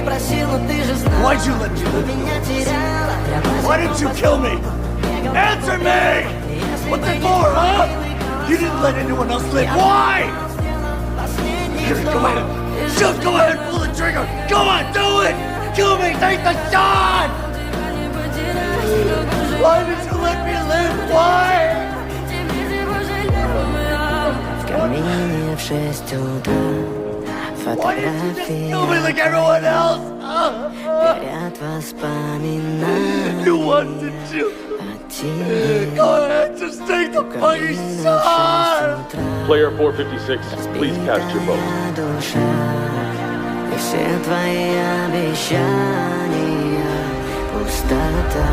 Why'd you let me live? Why didn't you kill me? Answer me! What's it for, huh? You didn't let anyone else live. Why? Here, go ahead. Just go ahead, pull the trigger. Go on, do it! Kill me, take the shot! Why did you let me live? Why? В 6 утра Why didn't you just фотографии kill me like everyone else? горят воспоминания You wanted to. о тебе. Go ahead, just take the fucking shot! Player 456, please cast your vote. Разбитая душа, и все твои обещания пустота.